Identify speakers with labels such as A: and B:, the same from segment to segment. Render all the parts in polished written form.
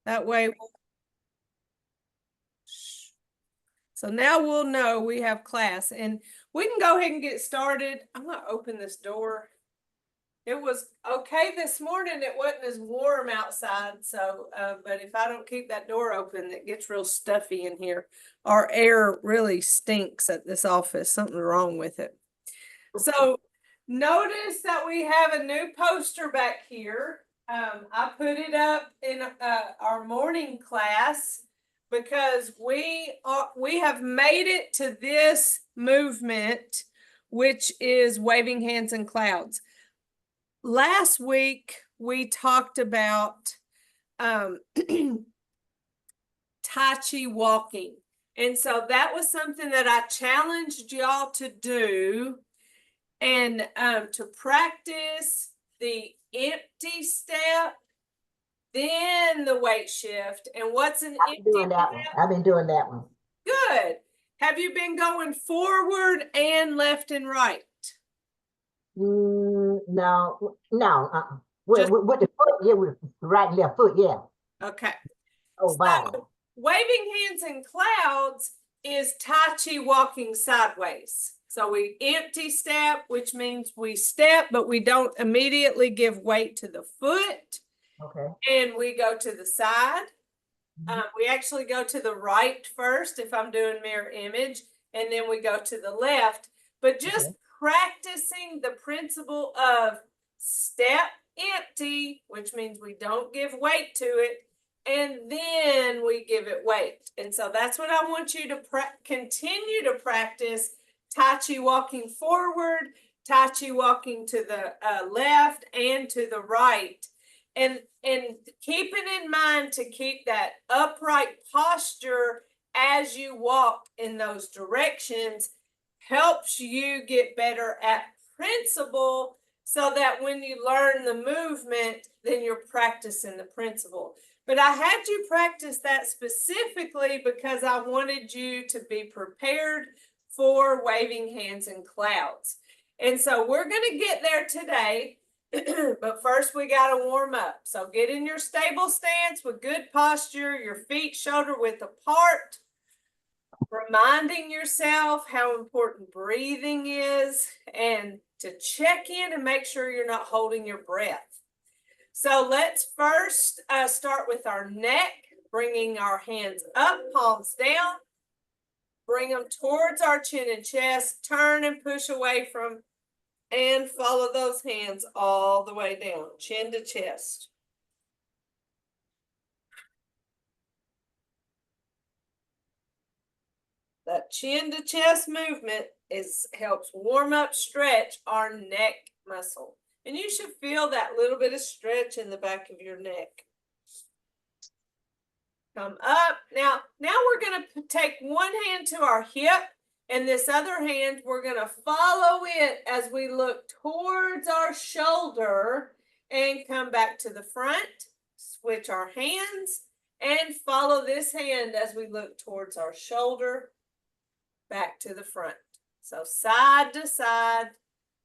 A: That way. So now we'll know we have class, and we can go ahead and get started. I'm going to open this door. It was okay this morning. It wasn't as warm outside. So, but if I don't keep that door open, it gets real stuffy in here. Our air really stinks at this office. Something's wrong with it. So notice that we have a new poster back here. I put it up in our morning class because we have made it to this movement, which is waving hands in clouds. Last week we talked about Tai Chi walking, and so that was something that I challenged y'all to do, and to practice the empty step, then the weight shift. And what's an empty step?
B: I've been doing that one.
A: Good. Have you been going forward and left and right?
B: No. With the foot, yeah, with right and left foot, yeah.
A: Okay.
B: Oh, wow.
A: So, waving hands in clouds is Tai Chi walking sideways. So we empty step, which means we step, but we don't immediately give weight to the foot.
B: Okay.
A: And we go to the side. We actually go to the right first if I'm doing mirror image, and then we go to the left. But just practicing the principle of step empty, which means we don't give weight to it, and then we give it weight. And so that's what I want you to continue to practice. Tai Chi walking forward, Tai Chi walking to the left and to the right. And keeping in mind to keep that upright posture as you walk in those directions helps you get better at principle, so that when you learn the movement, then you're practicing the principle. But I had you practice that specifically because I wanted you to be prepared for waving hands in clouds. And so we're going to get there today. But first we got to warm up. So get in your stable stance with good posture, your feet shoulder width apart, reminding yourself how important breathing is, and to check in and make sure you're not holding your breath. So let's first start with our neck, bringing our hands up, palms down, bring them towards our chin and chest, turn and push away from, and follow those hands all the way down, chin to chest. That chin to chest movement helps warm up, stretch our neck muscle. And you should feel that little bit of stretch in the back of your neck. Come up. Now we're going to take one hand to our hip, and this other hand, we're going to follow it as we look towards our shoulder and come back to the front. Switch our hands and follow this hand as we look towards our shoulder, back to the front. So side to side,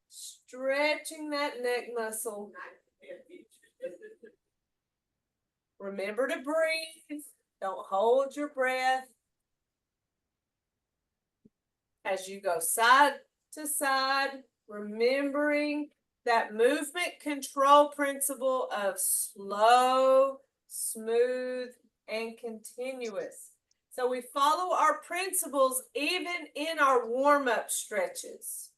A: stretching that neck muscle. Remember to breathe. Don't hold your breath. As you go side to side, remembering that movement control principle of slow, smooth, and continuous. So we follow our principles even in our warm-up stretches.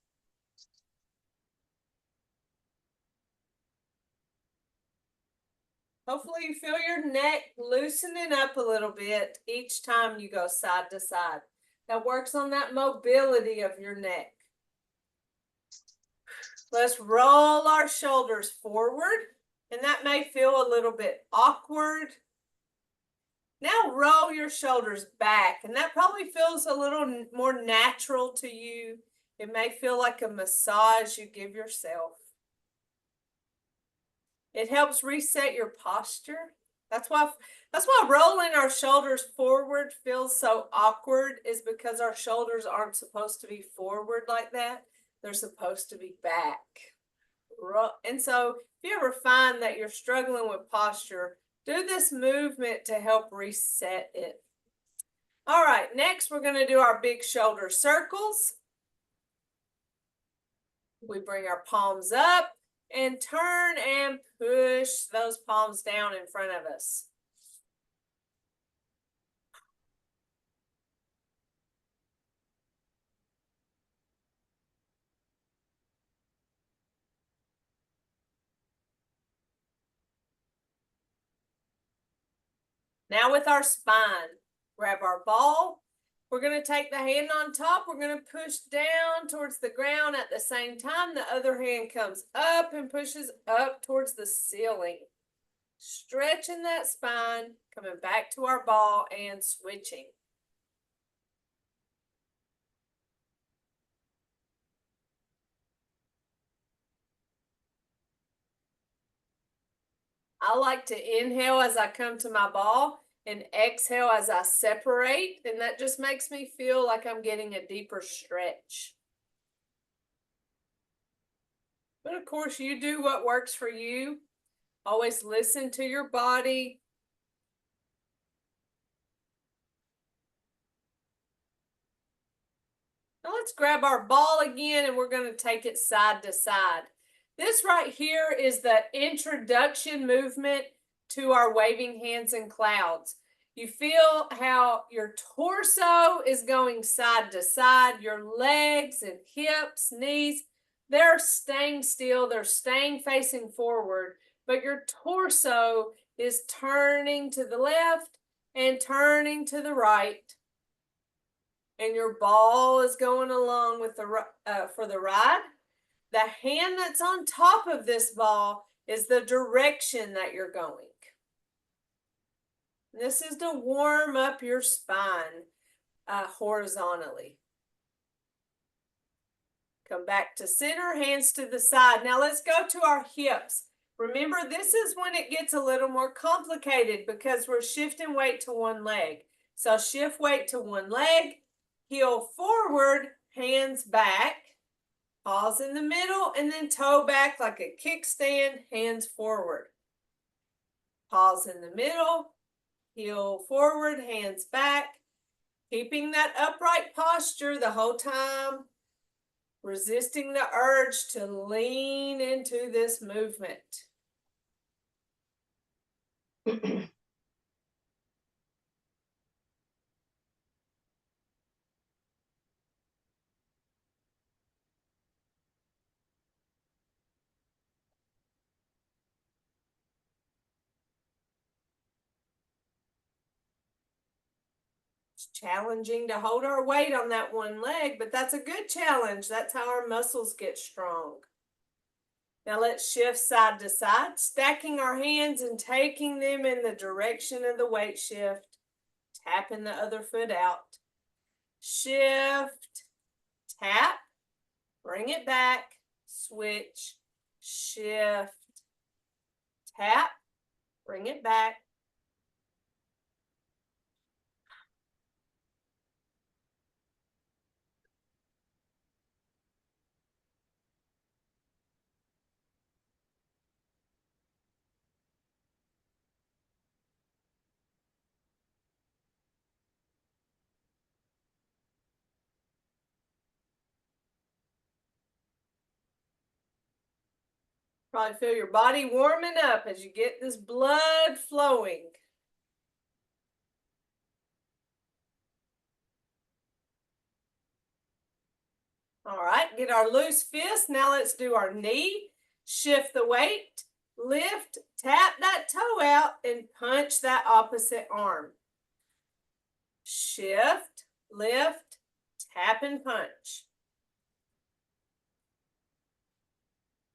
A: Hopefully you feel your neck loosening up a little bit each time you go side to side. That works on that mobility of your neck. Let's roll our shoulders forward, and that may feel a little bit awkward. Now roll your shoulders back, and that probably feels a little more natural to you. It may feel like a massage you give yourself. It helps reset your posture. That's why rolling our shoulders forward feels so awkward, is because our shoulders aren't supposed to be forward like that. They're supposed to be back. And so if you ever find that you're struggling with posture, Do this movement to help reset it. All right, next we're going to do our big shoulder circles. We bring our palms up and turn and push those palms down in front of us. Now with our spine, grab our ball. We're going to take the hand on top. We're going to push down towards the ground at the same time. The other hand comes up and pushes up towards the ceiling. Stretching that spine, coming back to our ball and switching. I like to inhale as I come to my ball and exhale as I separate, and that just makes me feel like I'm getting a deeper stretch. But of course, you do what works for you. Always listen to your body. Now let's grab our ball again and we're going to take it side to side. This right here is the introduction movement to our waving hands and clouds. You feel how your torso is going side to side, your legs and hips, knees, they're staying still, they're staying facing forward, but your torso is turning to the left and turning to the right. And your ball is going along with for the ride. The hand that's on top of this ball is the direction that you're going. This is to warm up your spine horizontally. Come back to center, hands to the side. Now let's go to our hips. Remember, this is when it gets a little more complicated because we're shifting weight to one leg. So shift weight to one leg, heel forward, hands back, pause in the middle, and then toe back like a kickstand, hands forward. Pause in the middle, heel forward, hands back, keeping that upright posture the whole time, resisting the urge to lean into this movement. It's challenging to hold our weight on that one leg, but that's a good challenge. That's how our muscles get strong. Now let's shift side to side, stacking our hands and taking them in the direction of the weight shift, tapping the other foot out. Shift, tap, bring it back, switch, shift, tap, bring it back. Probably feel your body warming up as you get this blood flowing. All right, get our loose fist. Now let's do our knee. Shift the weight, lift, tap that toe out, and punch that opposite arm. Shift, lift, tap, and punch.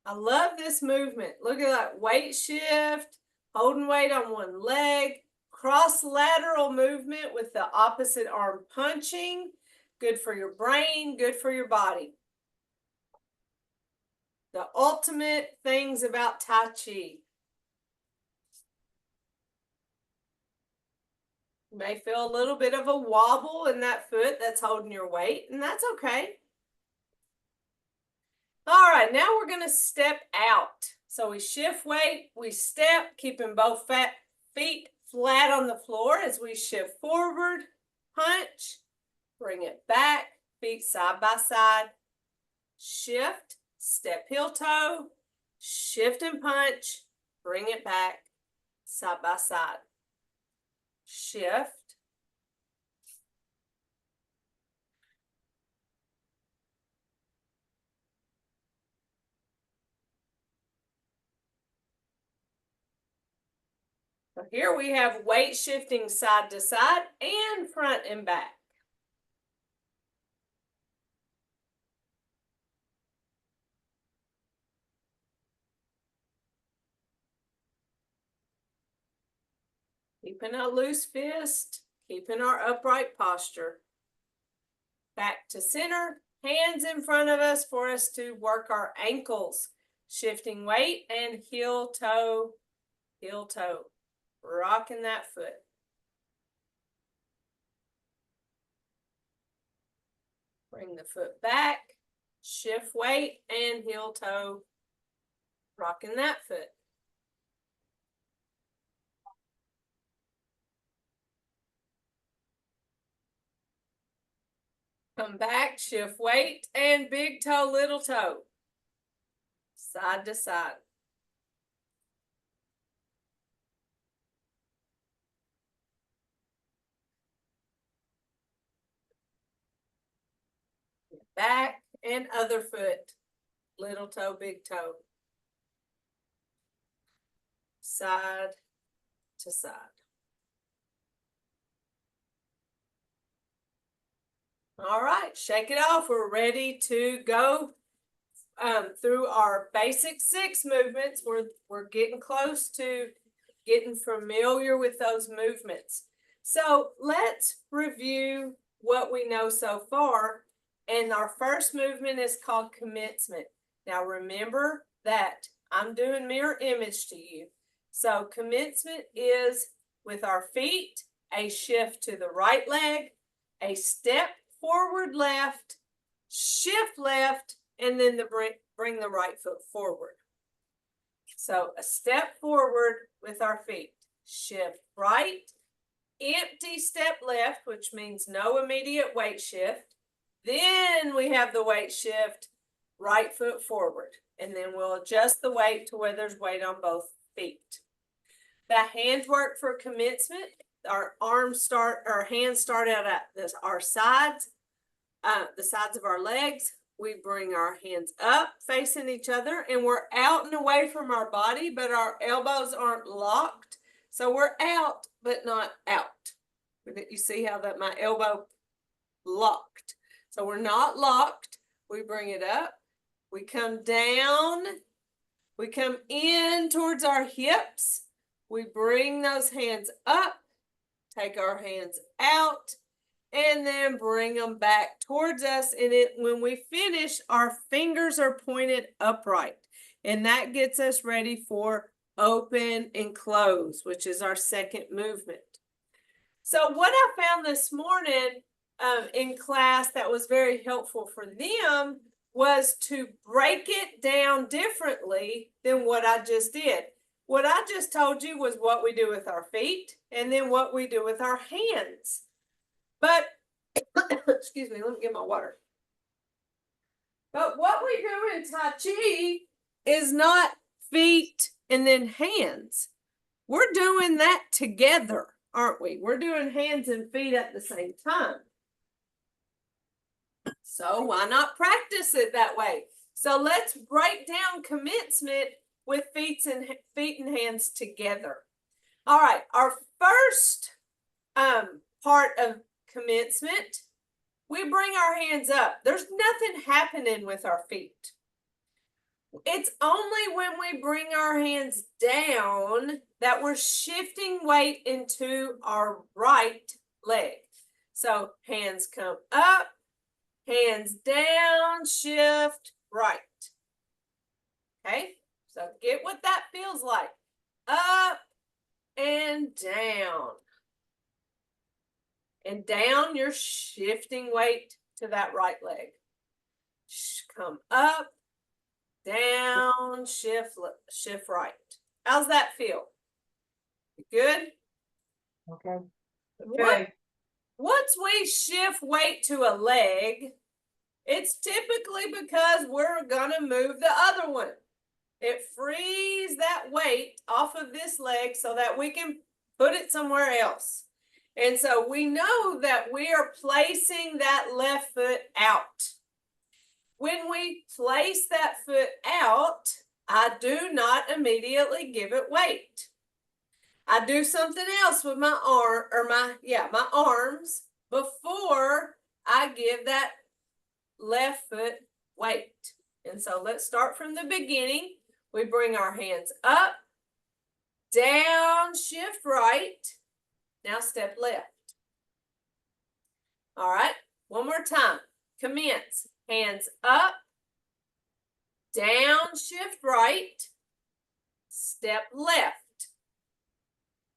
A: I love this movement. Look at that weight shift, holding weight on one leg, cross lateral movement with the opposite arm punching. Good for your brain, good for your body. The ultimate things about Tai Chi. You may feel a little bit of a wobble in that foot that's holding your weight, and that's okay. All right, now we're going to step out. So we shift weight, we step, keeping both feet flat on the floor as we shift forward, punch, bring it back, feet side by side, shift, step heel toe, shift and punch, bring it back, side by side, shift, so here we have weight shifting side to side and front and back. Keeping a loose fist, keeping our upright posture. Back to center, hands in front of us for us to work our ankles. Shifting weight and heel toe, rocking that foot. Bring the foot back, shift weight and heel toe, rocking that foot. Come back, shift weight and big toe, little toe. Side to side. Back and other foot, little toe, big toe. Side to side. All right, shake it off. We're ready to go through our basic 6 movements. We're getting close to getting familiar with those movements. So let's review what we know so far. And our first movement is called commencement. Now remember that I'm doing mirror image to you. So commencement is with our feet, a shift to the right leg, a step forward left, shift left, and then bring the right foot forward. So a step forward with our feet, shift right, empty step left, which means no immediate weight shift. Then we have the weight shift, right foot forward, and then we'll adjust the weight to where there's weight on both feet. The hand work for commencement, our hands start out at our sides, the sides of our legs. We bring our hands up facing each other and we're out and away from our body, but our elbows aren't locked. So we're out, but not out. You see how that my elbow locked. So we're not locked. We bring it up. We come down. We come in towards our hips. We bring those hands up, take our hands out, and then bring them back towards us. And when we finish, our fingers are pointed upright. And that gets us ready for open and close, which is our second movement. So what I found this morning in class that was very helpful for them was to break it down differently than what I just did. What I just told you was what we do with our feet and then what we do with our hands. But, excuse me, let me get my water. But what we do in Tai Chi is not feet and then hands. We're doing that together, aren't we? We're doing hands and feet at the same time. So why not practice it that way? So let's break down commencement with feet and hands together. All right, our first part of commencement, we bring our hands up. There's nothing happening with our feet. It's only when we bring our hands down that we're shifting weight into our right leg. So hands come up, hands down, shift right. Okay, so get what that feels like. Up and down. And down, you're shifting weight to that right leg. Come up, down, shift right. How's that feel? Good?
B: Okay.
C: Okay.
A: Once we shift weight to a leg, it's typically because we're gonna move the other one. It frees that weight off of this leg so that we can put it somewhere else. And so we know that we are placing that left foot out. When we place that foot out, I do not immediately give it weight. I do something else with my arm or my arms before I give that left foot weight. And so let's start from the beginning. We bring our hands up, down, shift right. Now step left. All right, one more time. Commence. Hands up, down, shift right, step left.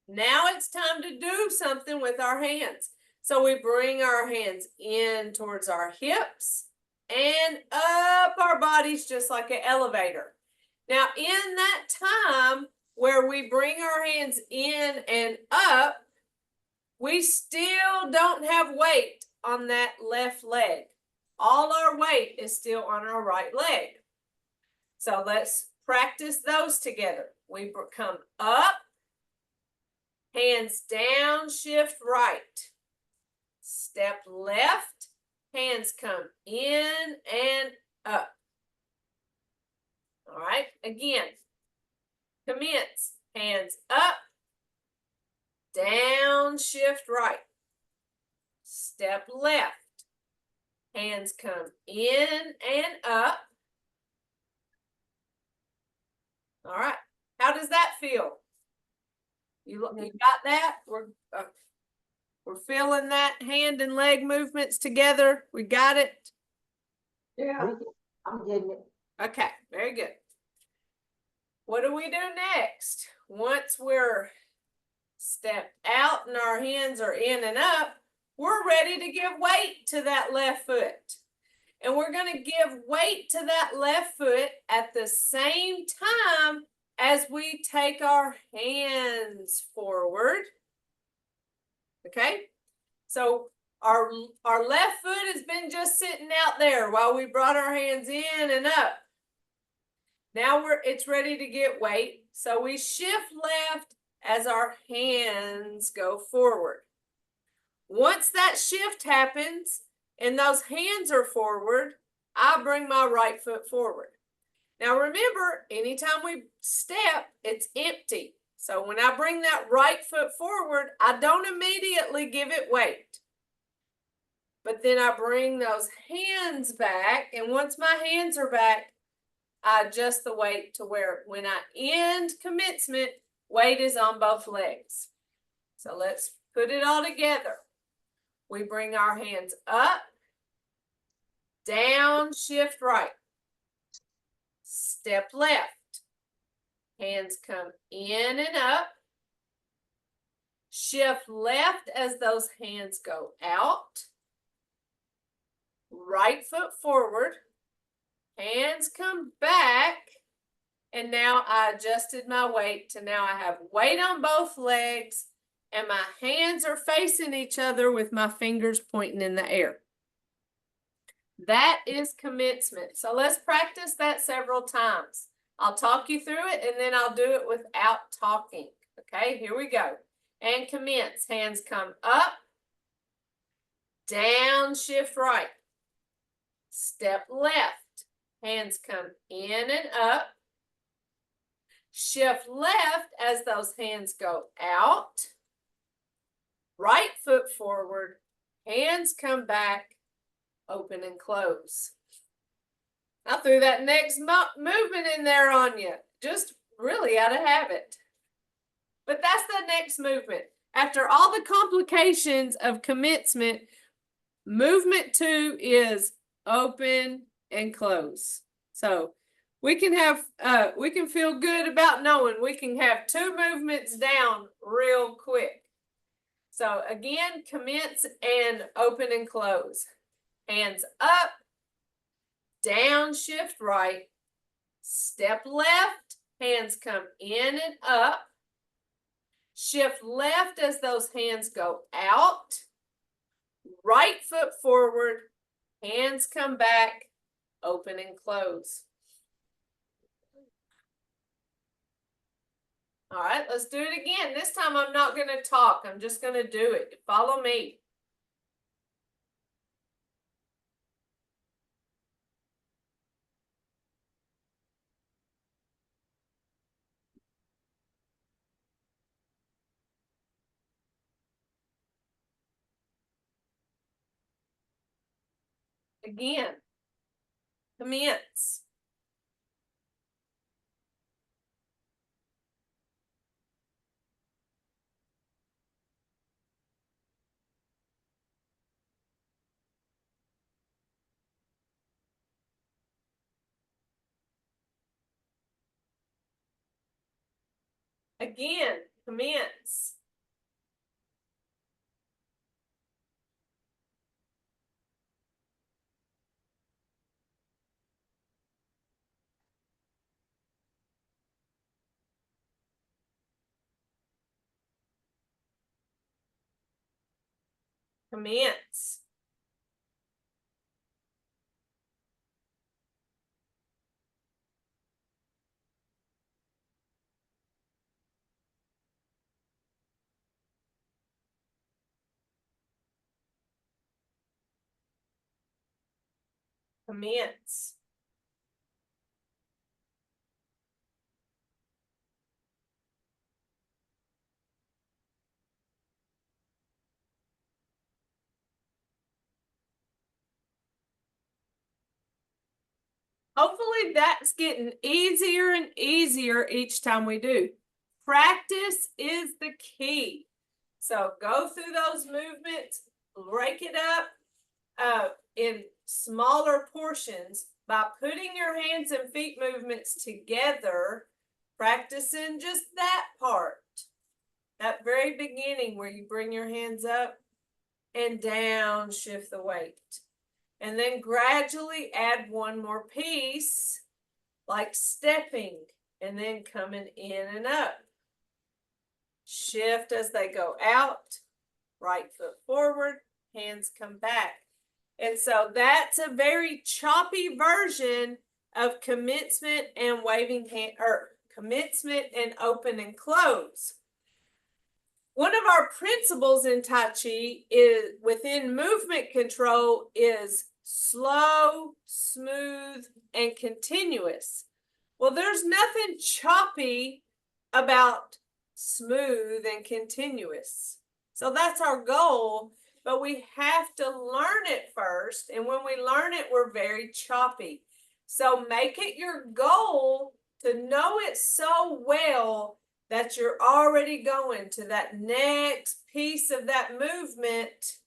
A: Now it's time to do something with our hands. So we bring our hands in towards our hips and up our bodies just like an elevator. Now in that time where we bring our hands in and up, we still don't have weight on that left leg. All our weight is still on our right leg. So let's practice those together. We come up, hands down, shift right. Step left, hands come in and up. All right, again, commence, hands up, down, shift right. Step left, hands come in and up. All right, how does that feel? You got that? We're feeling that hand and leg movements together. We got it?
C: Yeah.
B: I'm getting it.
A: Okay, very good. What do we do next? Once we're stepped out and our hands are in and up, we're ready to give weight to that left foot. And we're going to give weight to that left foot at the same time as we take our hands forward. Okay? So our left foot has been just sitting out there while we brought our hands in and up. Now it's ready to get weight. So we shift left as our hands go forward. Once that shift happens and those hands are forward, I bring my right foot forward. Now remember, anytime we step, it's empty. So when I bring that right foot forward, I don't immediately give it weight. But then I bring those hands back, and once my hands are back, I adjust the weight to where when I end commencement, weight is on both legs. So let's put it all together. We bring our hands up, down, shift right. Step left. Hands come in and up. Shift left as those hands go out. Right foot forward. Hands come back. And now I adjusted my weight to now I have weight on both legs and my hands are facing each other with my fingers pointing in the air. That is commencement. So let's practice that several times. I'll talk you through it and then I'll do it without talking. Okay, here we go. And commence. Hands come up, down, shift right. Step left. Hands come in and up. Shift left as those hands go out. Right foot forward. Hands come back. Open and close. I threw that next movement in there on you, just really out of habit. But that's the next movement. After all the complications of commencement, movement 2 is open and close. So we can feel good about knowing we can have 2 movements down real quick. So again, commence and open and close. Hands up, down, shift right, step left, hands come in and up, Shift left as those hands go out. Right foot forward, hands come back, open and close. All right, let's do it again. This time I'm not going to talk. I'm just going to do it. Follow me. Again, commence. Again, commence. Commence. Commence. Hopefully that's getting easier and easier each time we do. Practice is the key. So go through those movements, break it up in smaller portions by putting your hands and feet movements together, practicing just that part. That very beginning where you bring your hands up and down, shift the weight. And then gradually add one more piece, like stepping, and then coming in and up. Shift as they go out, right foot forward, hands come back. And so that's a very choppy version of commencement and waving hand, or commencement and open and close. One of our principles in Tai Chi is within movement control is slow, smooth, and continuous. Well, there's nothing choppy about smooth and continuous. So that's our goal, but we have to learn it first. And when we learn it, we're very choppy. So make it your goal to know it so well that you're already going to that next piece of that movement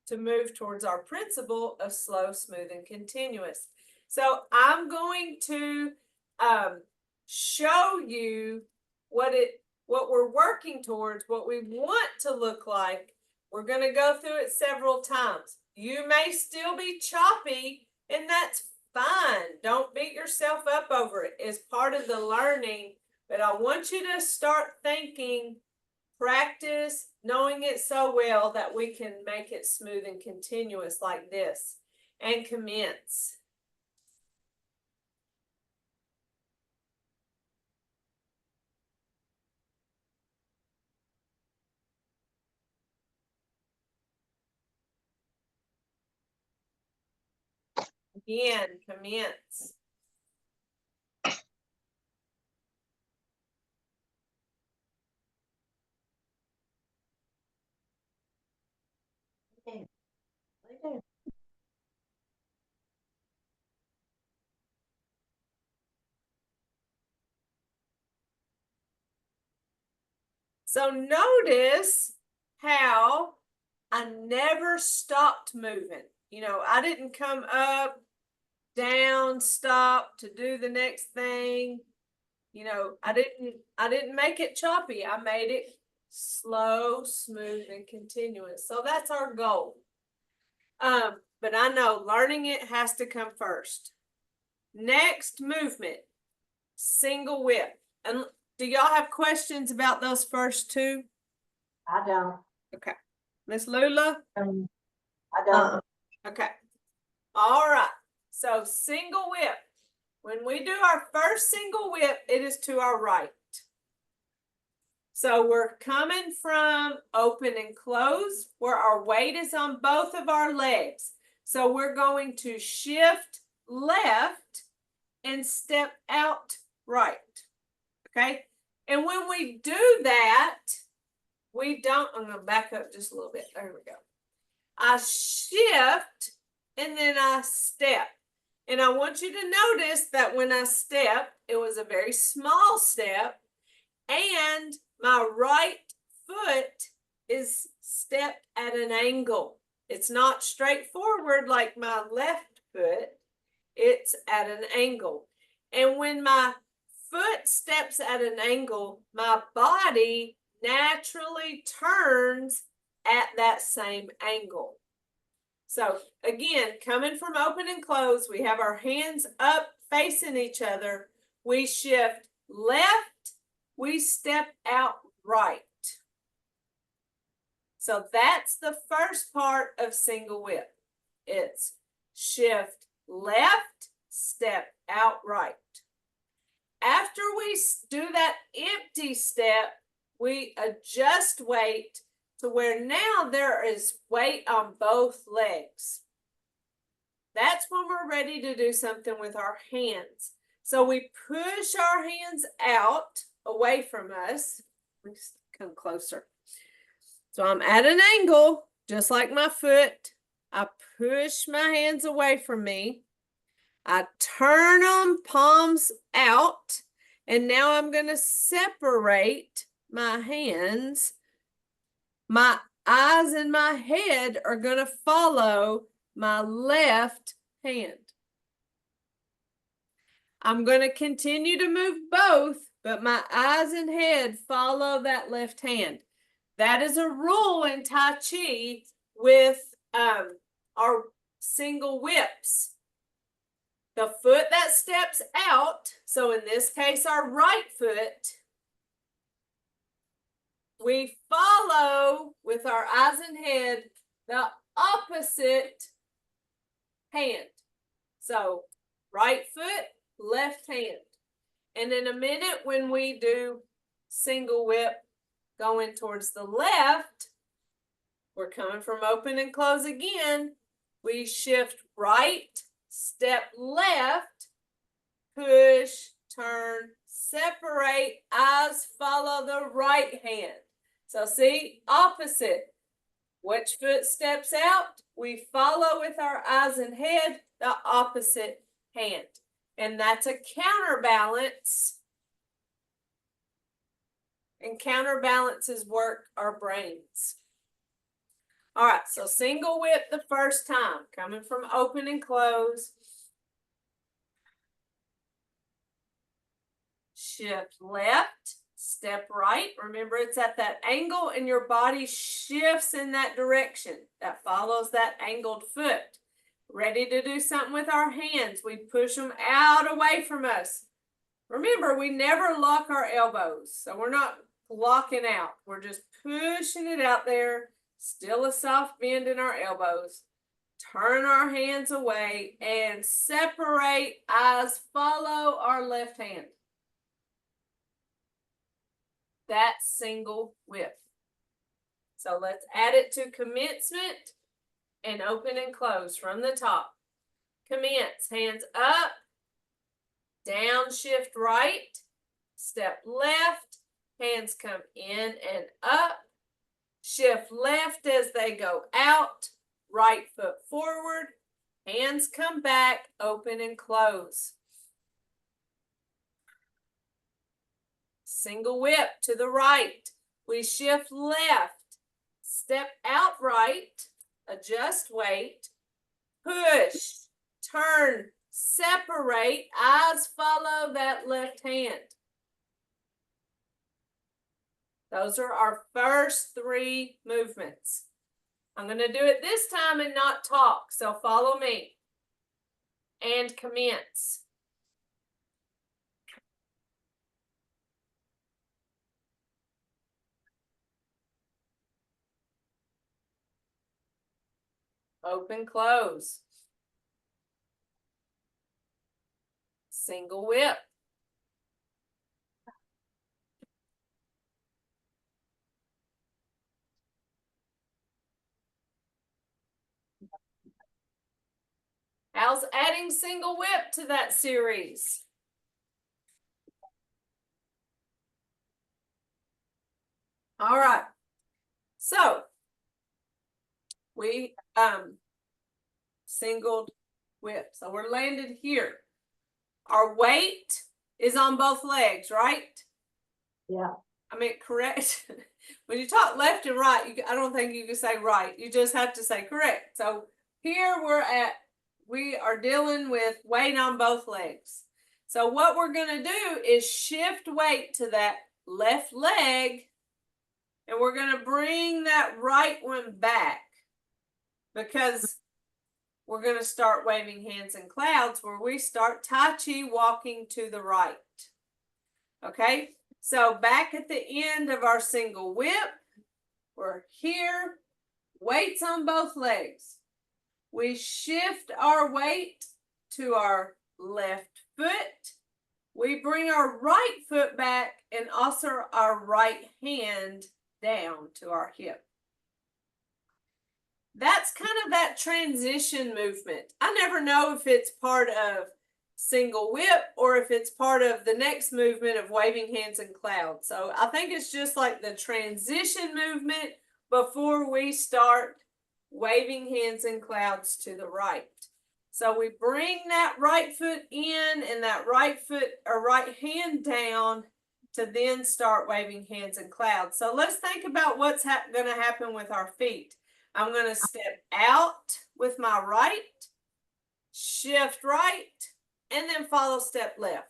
A: to move towards our principle of slow, smooth, and continuous. So I'm going to show you what we're working towards, what we want to look like. We're going to go through it several times. You may still be choppy, and that's fine. Don't beat yourself up over it. It's part of the learning, but I want you to start thinking, practice, knowing it so well that we can make it smooth and continuous like this. And commence. Again, commence. So notice how I never stopped moving. You know, I didn't come up, down, stop to do the next thing. You know, I didn't make it choppy. I made it slow, smooth, and continuous. So that's our goal. But I know learning it has to come first. Next movement, single whip. And Do y'all have questions about those first two?
B: I don't.
A: Okay. Miss Lula?
B: I don't.
A: Okay. All right. So single whip. When we do our first single whip, it is to our right. So we're coming from open and close where our weight is on both of our legs. So we're going to shift left and step out right. Okay. And when we do that, we don't, I'm going to back up just a little bit. There we go. I shift and then I step. And I want you to notice that when I step, it was a very small step and my right foot is stepped at an angle. It's not straightforward like my left foot. It's at an angle. And when my foot steps at an angle, my body naturally turns at that same angle. So again, coming from open and close, we have our hands up facing each other. We shift left, we step out right. So that's the first part of single whip. It's shift left, step out right. After we do that empty step, we adjust weight to where now there is weight on both legs. That's when we're ready to do something with our hands. So we push our hands out away from us. Let's come closer. So I'm at an angle, just like my foot. I push my hands away from me. I turn them palms out. And now I'm going to separate my hands. My eyes and my head are going to follow my left hand. I'm going to continue to move both, but my eyes and head follow that left hand. That is a rule in Tai Chi with our single whips. The foot that steps out, so in this case, our right foot, we follow with our eyes and head the opposite hand. So right foot, left hand. And in a minute, when we do single whip going towards the left, we're coming from open and close again. We shift right, step left, push, turn, separate, eyes follow the right hand. So see, opposite. Which foot steps out? We follow with our eyes and head the opposite hand. And that's a counterbalance. And counterbalances work our brains. All right, so single whip the first time, coming from open and close. Shift left, step right. Remember, it's at that angle and your body shifts in that direction. That follows that angled foot. Ready to do something with our hands. We push them out away from us. Remember, we never lock our elbows. So we're not locking out. We're just pushing it out there. Still a soft bend in our elbows. Turn our hands away and separate. Eyes follow our left hand. That's single whip. So let's add it to commencement and open and close from the top. Commence, hands up, down, shift right, step left, hands come in and up, shift left as they go out, right foot forward, hands come back, open and close. Single whip to the right. We shift left, step out right, adjust weight, push, turn, separate, eyes follow that left hand. Those are our first three movements. I'm going to do it this time and not talk, so follow me. And commence. open, close. Single whip. How's adding single whip to that series? All right. So we singled whip. So we're landed here. Our weight is on both legs, right?
B: Yeah.
A: I mean, correct. When you talk left and right, I don't think you can say right. You just have to say correct. So here we are dealing with weight on both legs. So what we're going to do is shift weight to that left leg, and we're going to bring that right one back, because we're going to start waving hands in clouds, where we start Tai Chi walking to the right. Okay, so back at the end of our single whip, we're here, weights on both legs. We shift our weight to our left foot. We bring our right foot back, and also our right hand down to our hip. That's kind of that transition movement. I never know if it's part of single whip or if it's part of the next movement of waving hands in clouds. So I think it's just like the transition movement before we start waving hands in clouds to the right. So we bring that right foot in and that right foot or right hand down to then start waving hands in clouds. So let's think about what's going to happen with our feet. I'm going to step out with my right, shift right, and then follow step left.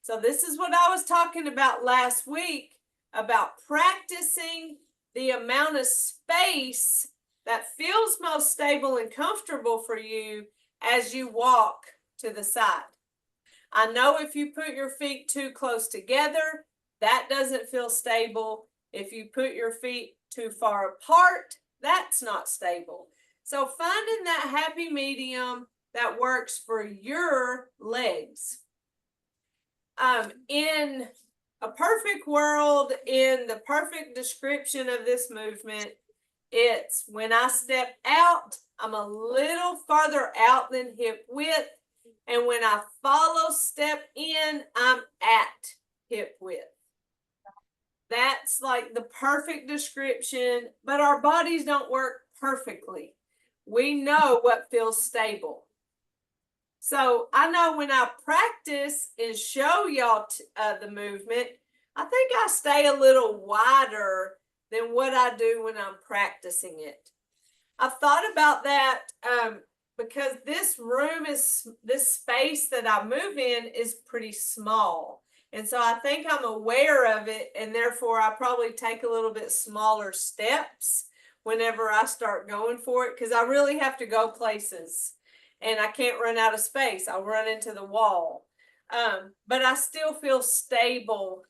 A: So this is what I was talking about last week, about practicing the amount of space that feels most stable and comfortable for you as you walk to the side. I know if you put your feet too close together, that doesn't feel stable. If you put your feet too far apart, that's not stable. So finding that happy medium that works for your legs. In a perfect world, in the perfect description of this movement, it's when I step out, I'm a little farther out than hip width. And when I follow step in, I'm at hip width. That's like the perfect description, but our bodies don't work perfectly. We know what feels stable. So I know when I practice and show y'all the movement, I think I stay a little wider than what I do when I'm practicing it. I've thought about that because this space that I move in is pretty small. And so I think I'm aware of it, and therefore I probably take a little bit smaller steps whenever I start going for it, because I really have to go places and I can't run out of space. I'll run into the wall. But I still feel stable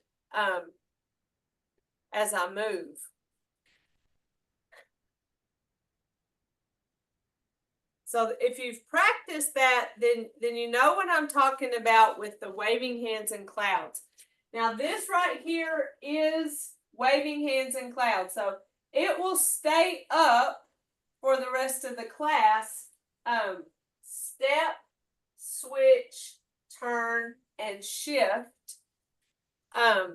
A: as I move. So if you've practiced that, then you know what I'm talking about with the waving hands in clouds. Now this right here is waving hands in clouds. So it will stay up for the rest of the class. Step, switch, turn, and shift. I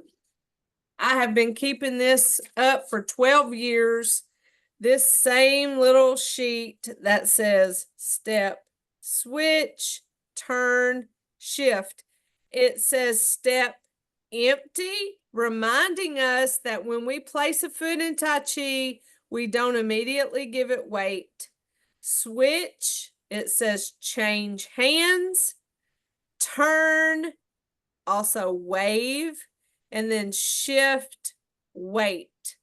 A: have been keeping this up for 12 years. This same little sheet that says step, switch, turn, shift. It says step empty, reminding us that when we place a foot in Tai Chi, we don't immediately give it weight. Switch, it says change hands. Turn, also wave, and then shift, weight.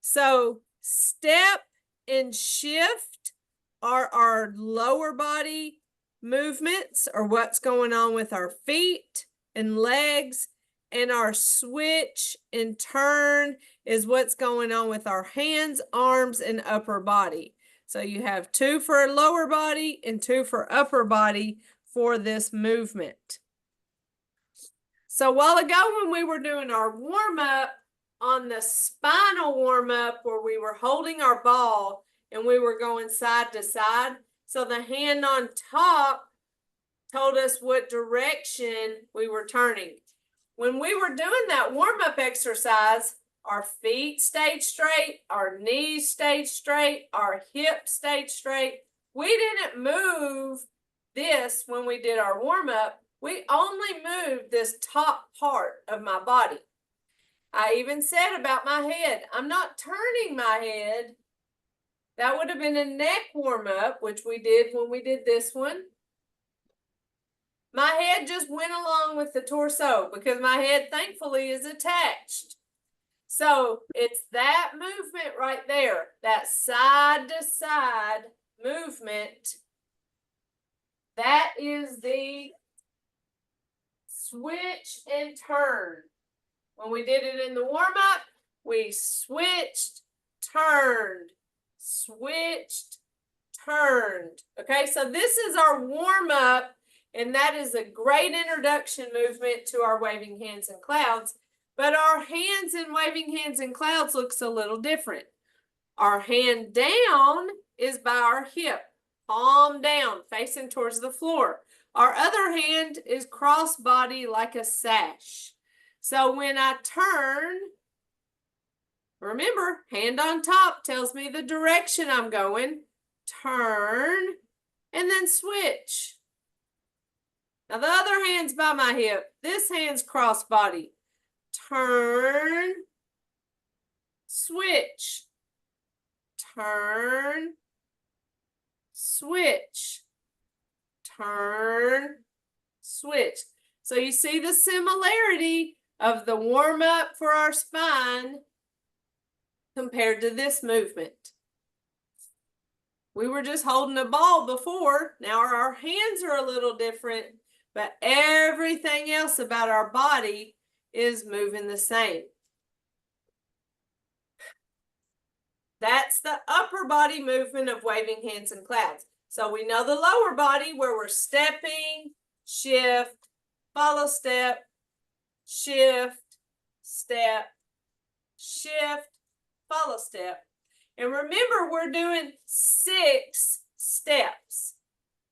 A: So step and shift are our lower body movements, or what's going on with our feet and legs, and our switch and turn is what's going on with our hands, arms, and upper body. So you have 2 for lower body and 2 for upper body for this movement. So a while ago when we were doing our warm-up on the spinal warm-up where we were holding our ball and we were going side to side, so the hand on top told us what direction we were turning. When we were doing that warm-up exercise, our feet stayed straight, our knees stayed straight, our hips stayed straight. We didn't move this when we did our warm-up. We only moved this top part of my body. I even said about my head, I'm not turning my head. That would have been a neck warm-up, which we did when we did this one. My head just went along with the torso because my head, thankfully, is attached. So it's that movement right there, that side to side movement. That is the switch and turn. When we did it in the warm-up, we switched, turned, switched, turned. Okay, so this is our warm-up, and that is a great introduction movement to our waving hands and clouds. But our hands in waving hands and clouds looks a little different. Our hand down is by our hip, palm down, facing towards the floor. Our other hand is cross body like a sash. So when I turn, remember, hand on top tells me the direction I'm going. Turn, and then switch. Now the other hand's by my hip. This hand's cross body. Turn, switch, turn, switch, turn, switch. So you see the similarity of the warm-up for our spine compared to this movement. We were just holding a ball before. Now our hands are a little different, but everything else about our body is moving the same. That's the upper body movement of waving hands and clouds. So we know the lower body where we're stepping, shift, follow step, shift, step, shift, follow step. And remember, we're doing 6 steps.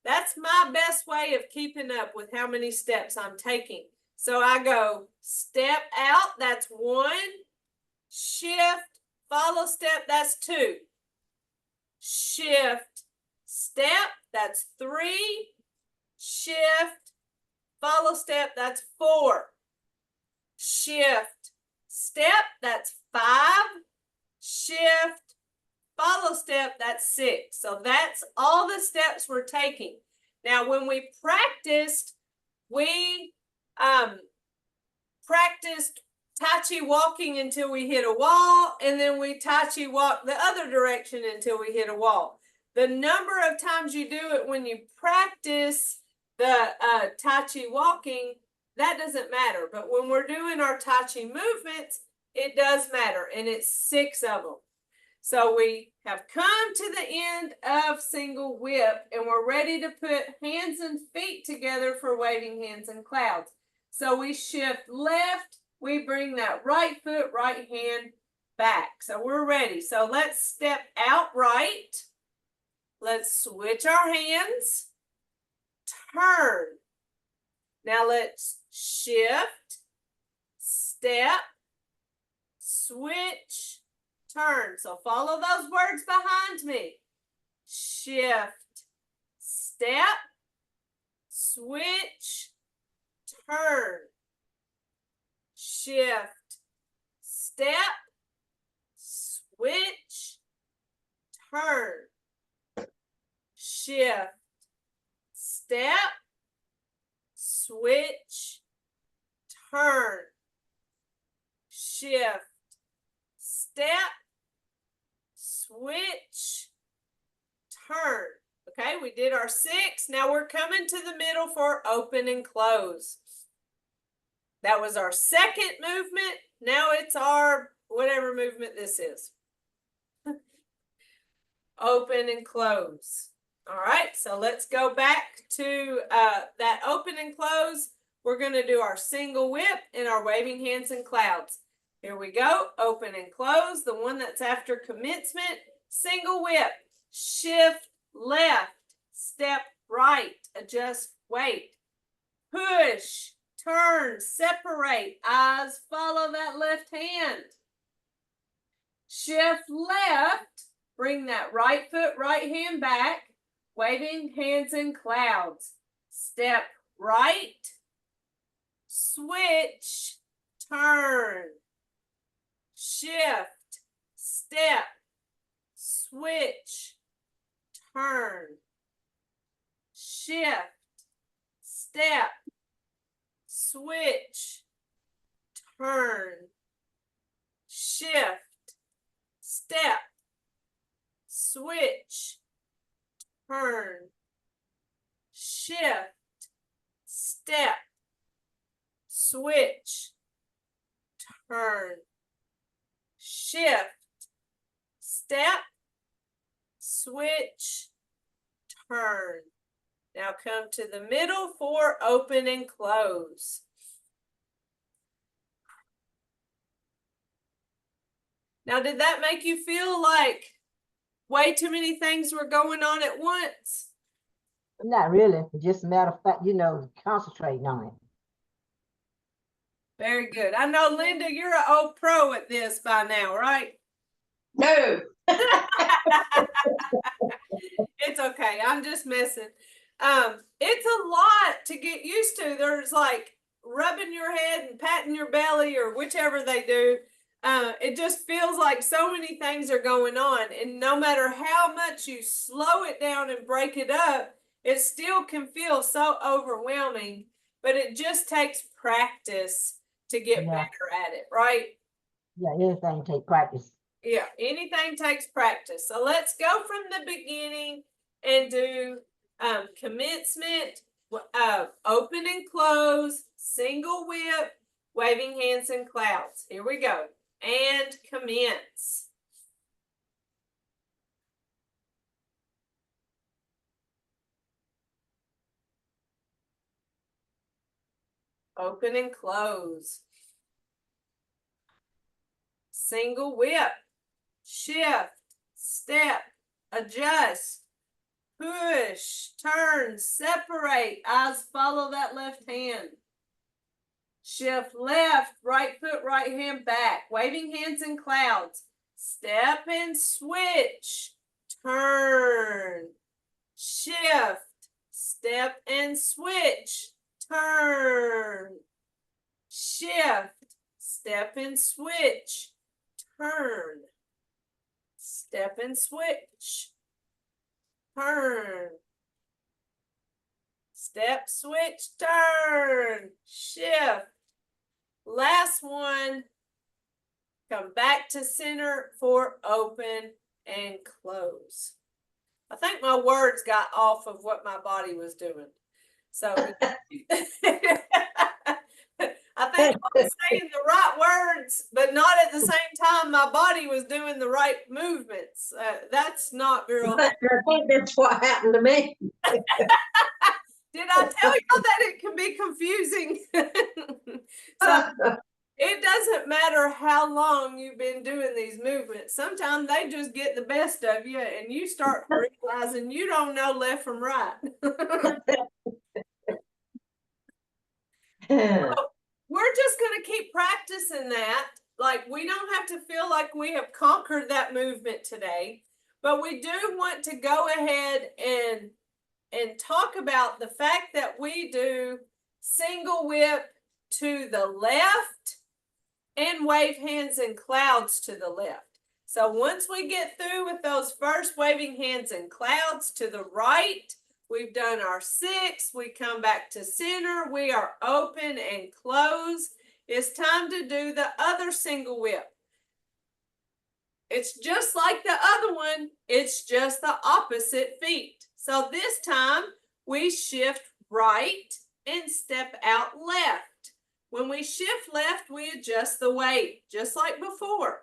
A: That's my best way of keeping up with how many steps I'm taking. So I go step out, that's 1. Shift, follow step, that's 2. Shift, step, that's 3. Shift, follow step, that's 4. Shift, step, that's 5. Shift, follow step, that's 6. So that's all the steps we're taking. Now, when we practiced, we practiced Tai Chi walking until we hit a wall, and then we Tai Chi walk the other direction until we hit a wall. The number of times you do it when you practice the Tai Chi walking, that doesn't matter. But when we're doing our Tai Chi movements, it does matter, and it's 6 of them. So we have come to the end of single whip, and we're ready to put hands and feet together for waving hands and clouds. So we shift left, we bring that right foot, right hand back. So we're ready. So let's step out right. Let's switch our hands. Turn. Now let's shift, step, switch, turn. So follow those words behind me. Shift, step, switch, turn. Shift, step, switch, turn. Shift, step, switch, turn. Shift, step, switch, turn. Okay, we did our 6. Now we're coming to the middle for open and close. That was our second movement. Now it's our whatever movement this is. open and close. All right, so let's go back to that open and close. We're going to do our single whip and our waving hands and clouds. Here we go, open and close. The one that's after commencement, single whip, shift left, step right, adjust weight, push, turn, separate, eyes follow that left hand. Shift left, bring that right foot, right hand back, waving hands in clouds. Step right, switch, turn, shift, step, switch, turn, shift, step, switch, turn, shift, step, switch, turn, shift, step, switch, turn, shift, step, switch, turn. Now come to the middle for open and close. Now, did that make you feel like way too many things were going on at once?
B: Not really. Just a matter of fact, concentrating on it.
A: Very good. I know, Linda, you're an old pro at this by now, right?
C: No.
A: It's okay. I'm just messing. It's a lot to get used to. There's like rubbing your head and patting your belly or whichever they do. It just feels like so many things are going on. And no matter how much you slow it down and break it up, it still can feel so overwhelming. But it just takes practice to get better at it, right?
B: Yeah, anything take practice.
A: Yeah, anything takes practice. So let's go from the beginning and do commencement, open and close, single whip, waving hands and clouds. Here we go. And commence. Open and close. Single whip, shift, step, adjust, push, turn, separate, eyes follow that left hand. Shift left, right foot, right hand back, waving hands in clouds. Step and switch, turn, shift, step and switch, turn, shift, step and switch, turn, step and switch, turn, step, switch, turn, shift. Last one, come back to center for open and close. I think my words got off of what my body was doing. So I think I was saying the right words, but not at the same time my body was doing the right movements. That's not real.
C: I think that's what happened to me.
A: Did I tell you that it can be confusing? So it doesn't matter how long you've been doing these movements. Sometimes they just get the best of you and you start realizing you don't know left from right. We're just going to keep practicing that. Like, we don't have to feel like we have conquered that movement today, but we do want to go ahead and talk about the fact that we do single whip to the left and wave hands and clouds to the left. So once we get through with those first waving hands and clouds to the right, we've done our 6. We come back to center. We are open and close. It's time to do the other single whip. It's just like the other one. It's just the opposite feet. So this time we shift right and step out left. When we shift left, we adjust the weight, just like before.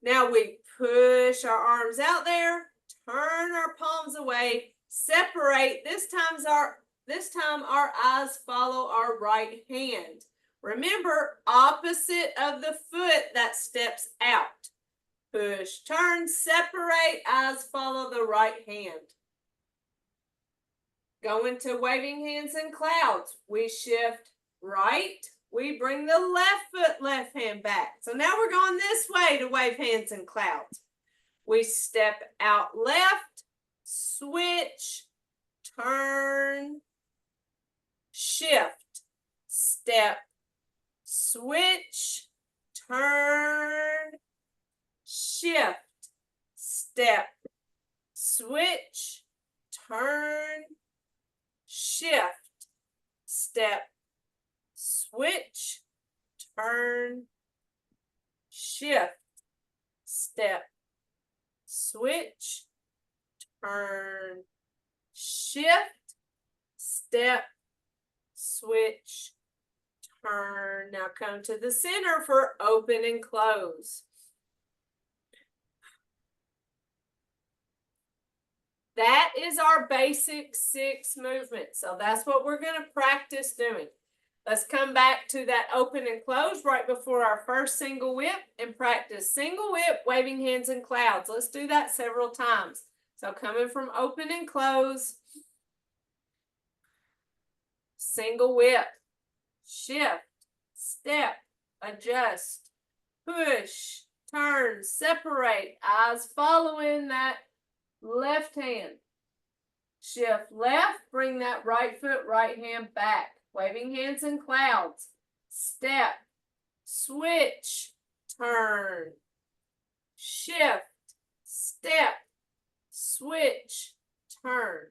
A: Now we push our arms out there, turn our palms away, separate. This time our eyes follow our right hand. Remember, opposite of the foot that steps out. Push, turn, separate, eyes follow the right hand. Go into waving hands and clouds. We shift right. We bring the left foot, left hand back. So now we're going this way to wave hands and clouds. We step out left, switch, turn, shift, step, switch, turn, shift, step, switch, turn, shift, step, switch, turn, shift, step, switch, turn, shift, step, switch, turn. Now come to the center for open and close. That is our basic 6 movements. So that's what we're going to practice doing. Let's come back to that open and close right before our first single whip and practice single whip, waving hands and clouds. Let's do that several times. So coming from open and close, single whip, shift, step, adjust, push, turn, separate, eyes following that left hand. Shift left, bring that right foot, right hand back. Waving hands and clouds. Step, switch, turn, shift, step, switch, turn,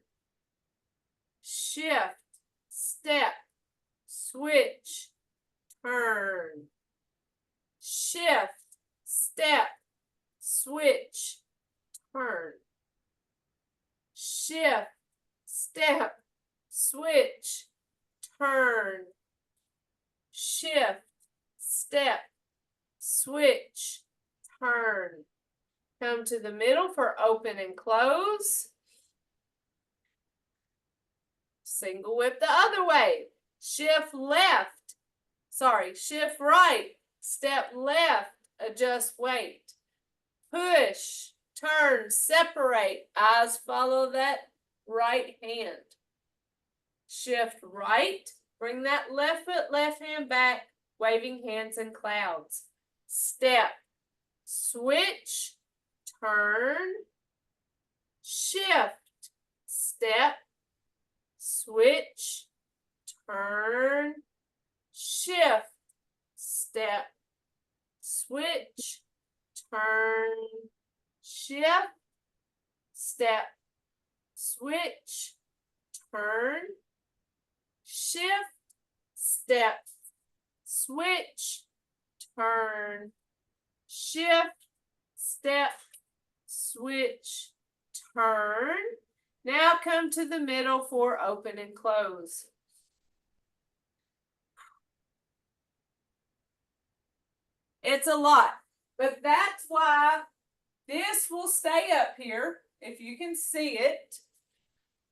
A: shift, step, switch, turn, shift, step, switch, turn, shift, step, switch, turn, shift, step, switch, turn. Come to the middle for open and close. Single whip the other way. Shift left. Shift right. Step left. Adjust weight. Push, turn, separate. Eyes follow that right hand. Shift right, bring that left foot, left hand back, waving hands and clouds. Step, switch, turn, shift, step, switch, turn, shift, step, switch, turn, shift, step, switch, turn, shift, step, switch, turn, shift, step, switch, turn. Now come to the middle for open and close. It's a lot, but that's why this will stay up here if you can see it.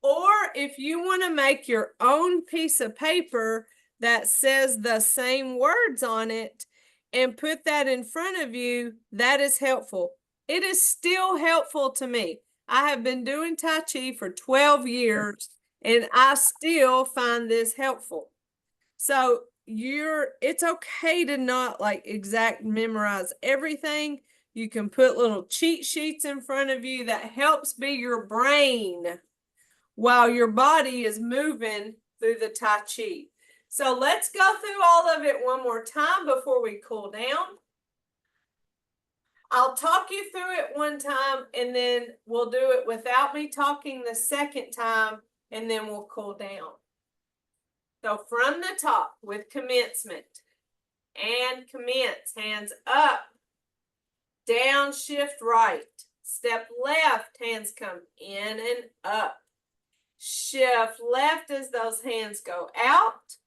A: Or if you want to make your own piece of paper that says the same words on it and put that in front of you, that is helpful. It is still helpful to me. I have been doing Tai Chi for 12 years and I still find this helpful. So it's okay to not like exact memorize everything. You can put little cheat sheets in front of you that helps be your brain while your body is moving through the Tai Chi. So let's go through all of it one more time before we cool down. I'll talk you through it one time and then we'll do it without me talking the second time and then we'll cool down. So from the top with commencement and commence, hands up, down, shift right, step left, hands come in and up. Shift left as those hands go out,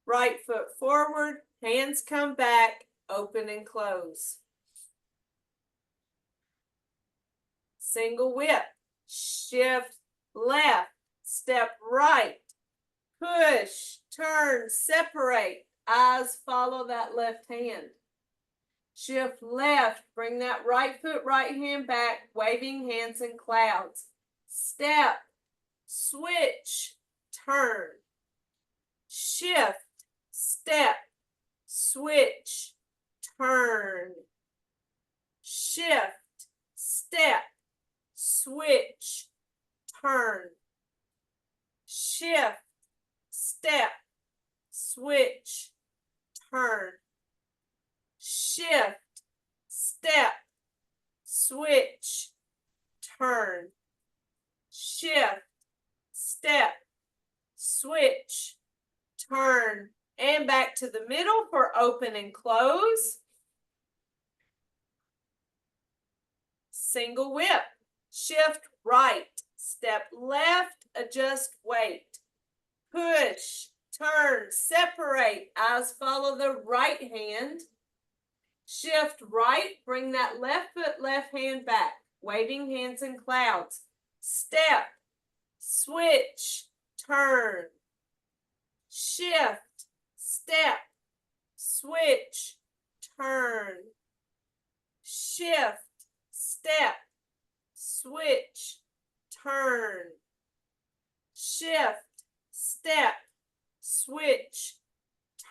A: right foot forward, hands come back, open and close. Single whip, shift left, step right, push, turn, separate, eyes follow that left hand. Shift left, bring that right foot, right hand back, waving hands in clouds. Step, switch, turn. Shift, step, switch, turn. Shift, step, switch, turn. Shift, step, switch, turn. Shift, step, switch, turn. Shift, step, switch, turn. And back to the middle for open and close. Single whip. Shift right, step left, adjust weight. Push, turn, separate, eyes follow the right hand. Shift right, bring that left foot, left hand back, waving hands in clouds. Step, switch, turn. Shift, step, switch, turn. Shift, step, switch, turn. Shift, step, switch,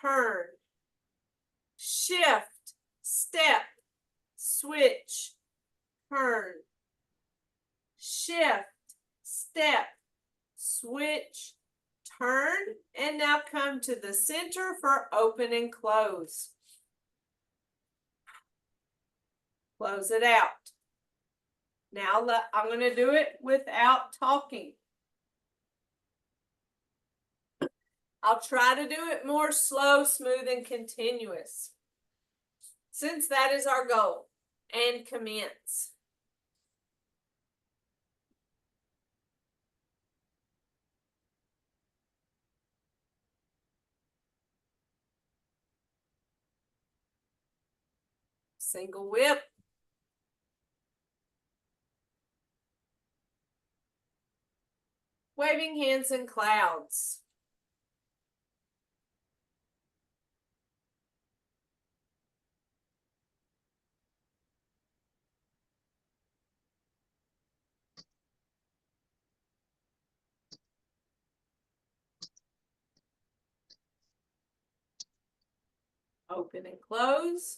A: turn. Shift, step, switch, turn. Shift, step, switch, turn. And now come to the center for open and close. Close it out. Now I'm going to do it without talking. I'll try to do it more slow, smooth, and continuous, since that is our goal. And commence. Single whip. Waving hands in clouds. Open and close.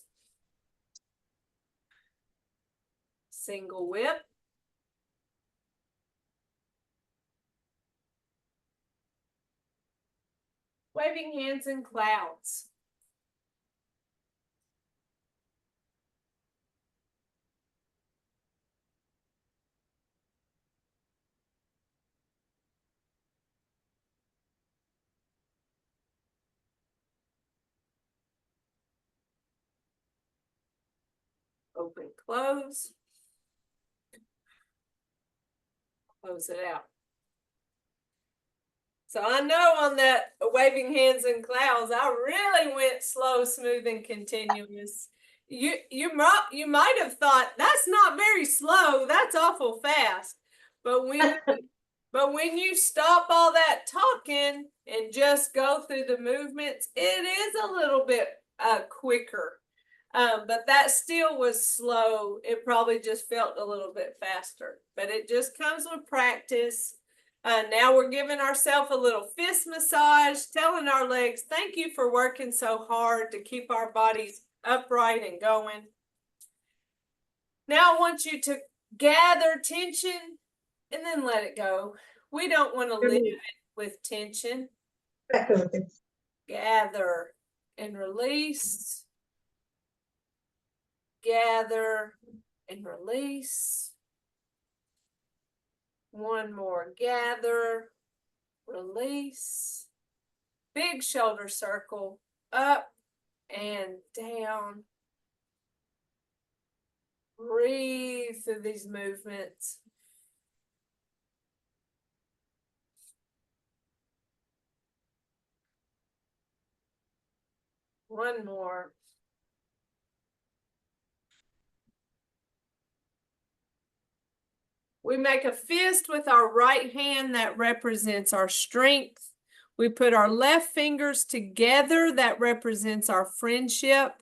A: Single whip. Waving hands in clouds. Open, close. Close it out. So I know on that waving hands in clouds, I really went slow, smooth, and continuous. You might have thought that's not very slow. That's awful fast. But when you stop all that talking and just go through the movements, it is a little bit quicker. But that still was slow. It probably just felt a little bit faster. But it just comes with practice. Now we're giving ourselves a little fist massage, telling our legs, thank you for working so hard to keep our bodies upright and going. Now I want you to gather tension and then let it go. We don't want to live with tension. Gather and release. Gather and release. One more, gather, release. Big shoulder circle, up and down. Breathe through these movements. One more. We make a fist with our right hand that represents our strength. We put our left fingers together that represents our friendship.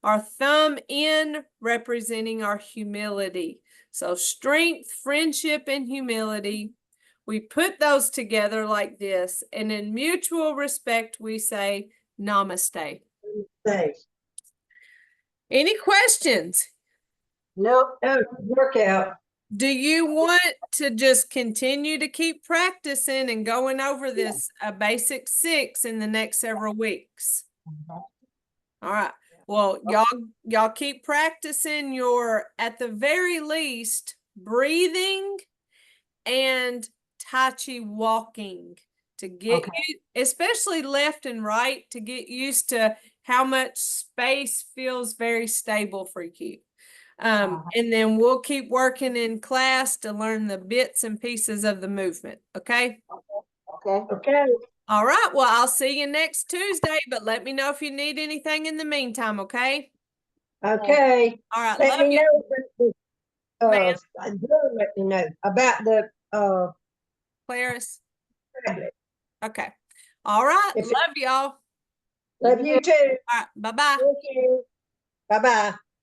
A: Our thumb in representing our humility. So strength, friendship, and humility. We put those together like this, and in mutual respect, we say namaste.
C: Thanks.
A: Any questions?
B: Nope.
C: Workout.
A: Do you want to just continue to keep practicing and going over this basic 6 in the next several weeks?
B: Mhm.
A: All right. Well, y'all keep practicing your, at the very least, breathing and Tai Chi walking to get you, especially left and right, to get used to how much space feels very stable for you. And then we'll keep working in class to learn the bits and pieces of the movement. Okay.
B: Okay.
C: Okay.
A: All right. Well, I'll see you next Tuesday, but let me know if you need anything in the meantime. Okay.
C: Okay.
A: All right.
C: Let
A: Love
C: me
A: you.
C: know.
A: Ma'am.
C: Let me know about the
A: Clarice.
C: tablet.
A: Okay. All right.
C: If it-
A: Love y'all.
C: Love you too.
A: All right. Bye-bye.
C: Thank you. Bye bye.